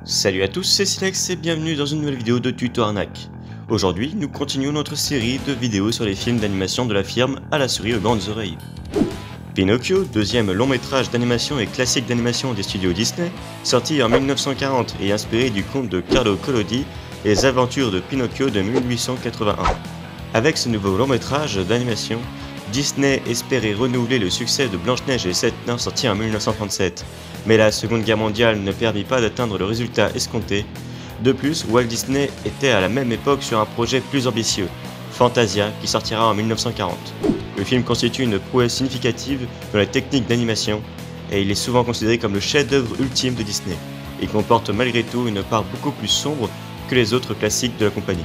Salut à tous, c'est Silex et bienvenue dans une nouvelle vidéo de Tuto Arnaque. Aujourd'hui, nous continuons notre série de vidéos sur les films d'animation de la firme à la souris aux grandes oreilles. Pinocchio, deuxième long métrage d'animation et classique d'animation des studios Disney, sorti en 1940 et inspiré du conte de Carlo Collodi, Les aventures de Pinocchio de 1881. Avec ce nouveau long métrage d'animation, Disney espérait renouveler le succès de Blanche-Neige et les 7 Nains sorti en 1937, mais la Seconde Guerre mondiale ne permit pas d'atteindre le résultat escompté. De plus, Walt Disney était à la même époque sur un projet plus ambitieux, Fantasia, qui sortira en 1940. Le film constitue une prouesse significative dans la technique d'animation, et il est souvent considéré comme le chef-d'œuvre ultime de Disney. Il comporte malgré tout une part beaucoup plus sombre que les autres classiques de la compagnie.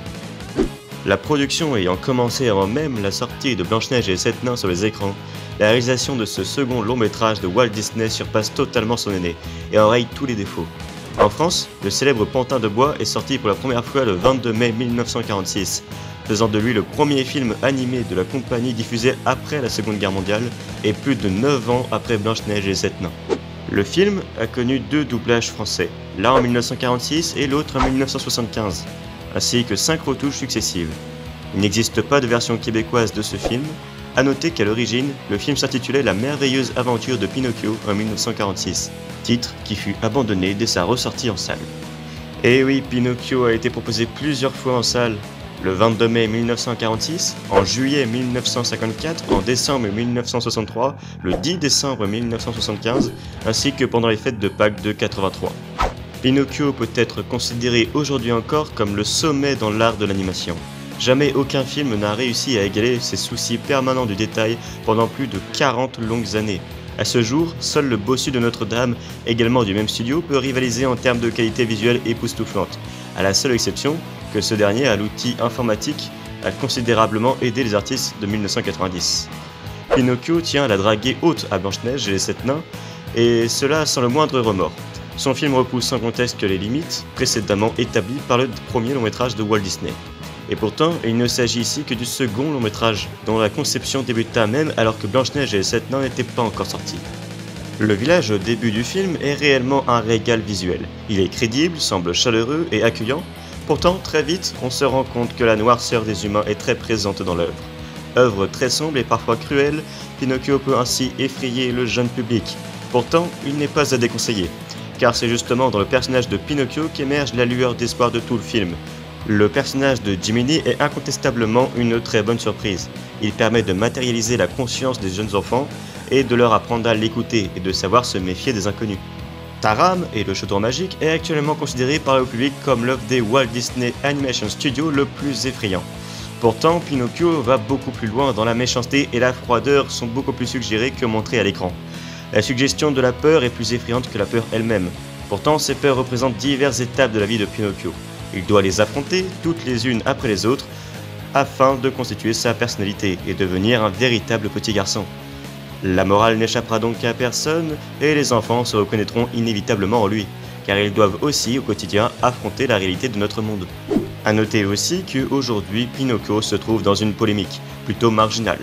La production ayant commencé avant même la sortie de Blanche-Neige et les 7 Nains sur les écrans, la réalisation de ce second long métrage de Walt Disney surpasse totalement son aîné et enraye tous les défauts. En France, le célèbre Pantin de bois est sorti pour la première fois le 22 mai 1946, faisant de lui le premier film animé de la compagnie diffusé après la Seconde Guerre mondiale et plus de 9 ans après Blanche-Neige et les 7 Nains. Le film a connu deux doublages français, l'un en 1946 et l'autre en 1975, ainsi que 5 retouches successives. Il n'existe pas de version québécoise de ce film. A noter qu'à l'origine, le film s'intitulait La merveilleuse aventure de Pinocchio en 1946, titre qui fut abandonné dès sa ressortie en salle. Et oui, Pinocchio a été proposé plusieurs fois en salle, le 22 mai 1946, en juillet 1954, en décembre 1963, le 10 décembre 1975, ainsi que pendant les fêtes de Pâques de 83. Pinocchio peut être considéré aujourd'hui encore comme le sommet dans l'art de l'animation. Jamais aucun film n'a réussi à égaler ses soucis permanents du détail pendant plus de 40 longues années. À ce jour, seul le Bossu de Notre-Dame, également du même studio, peut rivaliser en termes de qualité visuelle époustouflante, à la seule exception que ce dernier, à l'outil informatique, a considérablement aidé les artistes de 1990. Pinocchio tient la draguée haute à Blanche-Neige et les 7 Nains, et cela sans le moindre remords. Son film repousse sans conteste les limites précédemment établies par le premier long métrage de Walt Disney. Et pourtant, il ne s'agit ici que du second long métrage, dont la conception débuta même alors que Blanche-Neige et les 7 Nains n'étaient pas encore sortis. Le village au début du film est réellement un régal visuel. Il est crédible, semble chaleureux et accueillant, pourtant très vite on se rend compte que la noirceur des humains est très présente dans l'œuvre. Œuvre très sombre et parfois cruelle, Pinocchio peut ainsi effrayer le jeune public. Pourtant, il n'est pas à déconseiller, car c'est justement dans le personnage de Pinocchio qu'émerge la lueur d'espoir de tout le film. Le personnage de Jiminy est incontestablement une très bonne surprise. Il permet de matérialiser la conscience des jeunes enfants et de leur apprendre à l'écouter et de savoir se méfier des inconnus. Taram et le chaudron magique est actuellement considéré par le public comme l'œuvre des Walt Disney Animation Studios le plus effrayant. Pourtant, Pinocchio va beaucoup plus loin dans la méchanceté et la froideur sont beaucoup plus suggérées que montrées à l'écran. La suggestion de la peur est plus effrayante que la peur elle-même. Pourtant, ces peurs représentent diverses étapes de la vie de Pinocchio. Il doit les affronter, toutes les unes après les autres, afin de constituer sa personnalité et devenir un véritable petit garçon. La morale n'échappera donc à personne et les enfants se reconnaîtront inévitablement en lui, car ils doivent aussi au quotidien affronter la réalité de notre monde. A noter aussi qu'aujourd'hui Pinocchio se trouve dans une polémique, plutôt marginale.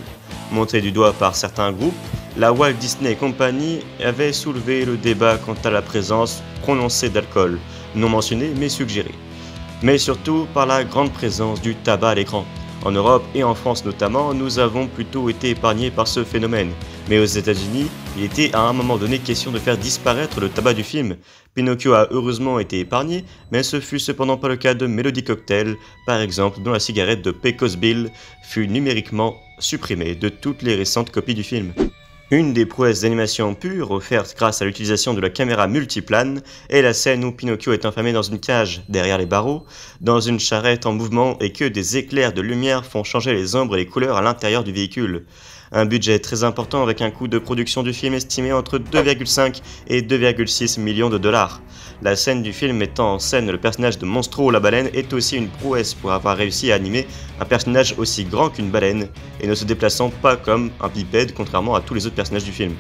Montrée du doigt par certains groupes, la Walt Disney Company avait soulevé le débat quant à la présence prononcée d'alcool, non mentionnée mais suggérée. Mais surtout par la grande présence du tabac à l'écran. En Europe et en France notamment, nous avons plutôt été épargnés par ce phénomène. Mais aux États-Unis, il était à un moment donné question de faire disparaître le tabac du film. Pinocchio a heureusement été épargné, mais ce fut cependant pas le cas de Melody Cocktail, par exemple, dont la cigarette de Pecos Bill fut numériquement supprimée de toutes les récentes copies du film. Une des prouesses d'animation pure offertes grâce à l'utilisation de la caméra multiplane est la scène où Pinocchio est enfermé dans une cage, derrière les barreaux, dans une charrette en mouvement et que des éclairs de lumière font changer les ombres et les couleurs à l'intérieur du véhicule. Un budget très important avec un coût de production du film estimé entre 2,5 et 2,6 millions de dollars. La scène du film mettant en scène le personnage de Monstro la baleine est aussi une prouesse pour avoir réussi à animer un personnage aussi grand qu'une baleine et ne se déplaçant pas comme un bipède contrairement à tous les autres personnages du film.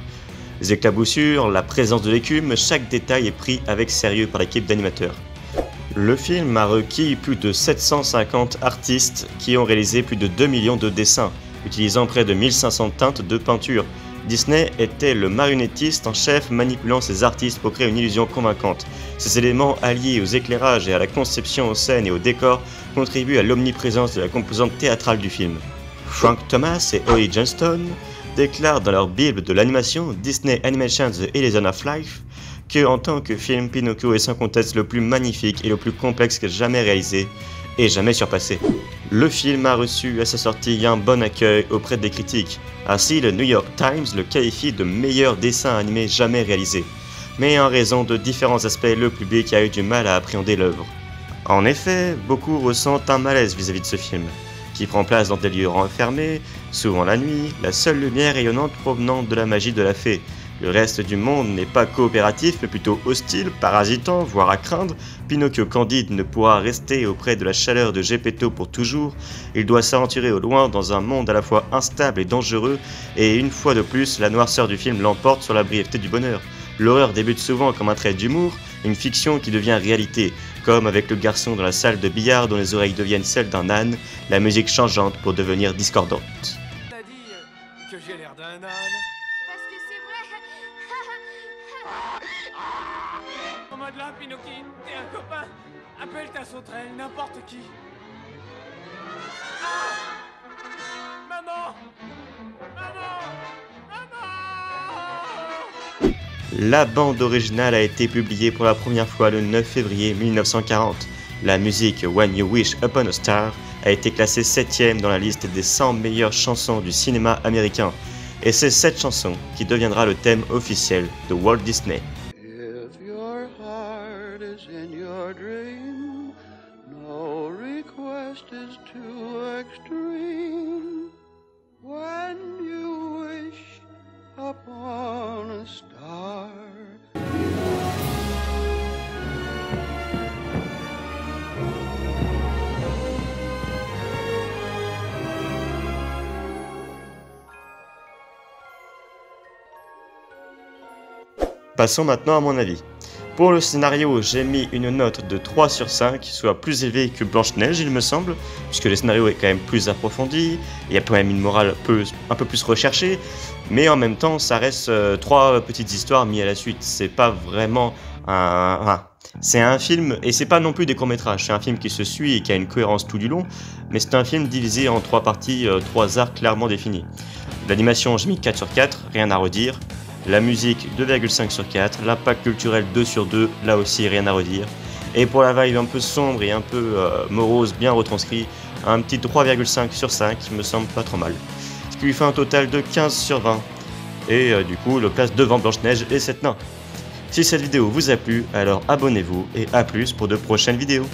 Les éclaboussures, la présence de l'écume, chaque détail est pris avec sérieux par l'équipe d'animateurs. Le film a requis plus de 750 artistes qui ont réalisé plus de 2 millions de dessins, utilisant près de 1500 teintes de peinture, Disney était le marionnettiste en chef manipulant ses artistes pour créer une illusion convaincante. Ces éléments alliés aux éclairages et à la conception aux scènes et aux décors contribuent à l'omniprésence de la composante théâtrale du film. Frank Thomas et Holly Johnston déclarent dans leur bible de l'animation Disney Animation The Illusion of Life que en tant que film, Pinocchio est sans conteste le plus magnifique et le plus complexe jamais réalisé et jamais surpassé. Le film a reçu à sa sortie un bon accueil auprès des critiques. Ainsi, le New York Times le qualifie de meilleur dessin animé jamais réalisé. Mais en raison de différents aspects, le public a eu du mal à appréhender l'œuvre. En effet, beaucoup ressentent un malaise vis-à-vis de ce film, qui prend place dans des lieux renfermés, souvent la nuit, la seule lumière rayonnante provenant de la magie de la fée. Le reste du monde n'est pas coopératif mais plutôt hostile, parasitant, voire à craindre. Pinocchio candide ne pourra rester auprès de la chaleur de Geppetto pour toujours. Il doit s'aventurer au loin dans un monde à la fois instable et dangereux, et une fois de plus, la noirceur du film l'emporte sur la brièveté du bonheur. L'horreur débute souvent comme un trait d'humour, une fiction qui devient réalité, comme avec le garçon dans la salle de billard dont les oreilles deviennent celles d'un âne, la musique changeante pour devenir discordante. T'as dit que j'ai l'air d'un âne. Parce que c'est vrai. En mode là, Pinocchio, t'es un copain. Appelle ta sauterelle, n'importe qui. Ah, maman, maman, maman. La bande originale a été publiée pour la première fois le 9 février 1940. La musique When You Wish Upon a Star a été classée 7ème dans la liste des 100 meilleures chansons du cinéma américain. Et c'est cette chanson qui deviendra le thème officiel de Walt Disney. If your heart is in your dream, no request is too extreme. When you wish upon a star. Passons maintenant à mon avis. Pour le scénario, j'ai mis une note de 3 sur 5, soit plus élevée que Blanche-Neige, il me semble, puisque le scénario est quand même plus approfondi, il y a quand même une morale un peu plus recherchée, mais en même temps, ça reste 3 petites histoires mises à la suite. C'est pas vraiment un... Enfin, c'est un film, et c'est pas non plus des courts-métrages, c'est un film qui se suit et qui a une cohérence tout du long, mais c'est un film divisé en 3 parties, 3 arcs clairement définis. L'animation, j'ai mis 4 sur 4, rien à redire. La musique 2,5 sur 4, l'impact culturel 2 sur 2, là aussi rien à redire. Et pour la vibe un peu sombre et un peu morose bien retranscrit, un petit 3,5 sur 5 me semble pas trop mal. Ce qui lui fait un total de 15 sur 20. Et du coup le place devant Blanche-Neige et 7 nains. Si cette vidéo vous a plu, alors abonnez-vous et à plus pour de prochaines vidéos.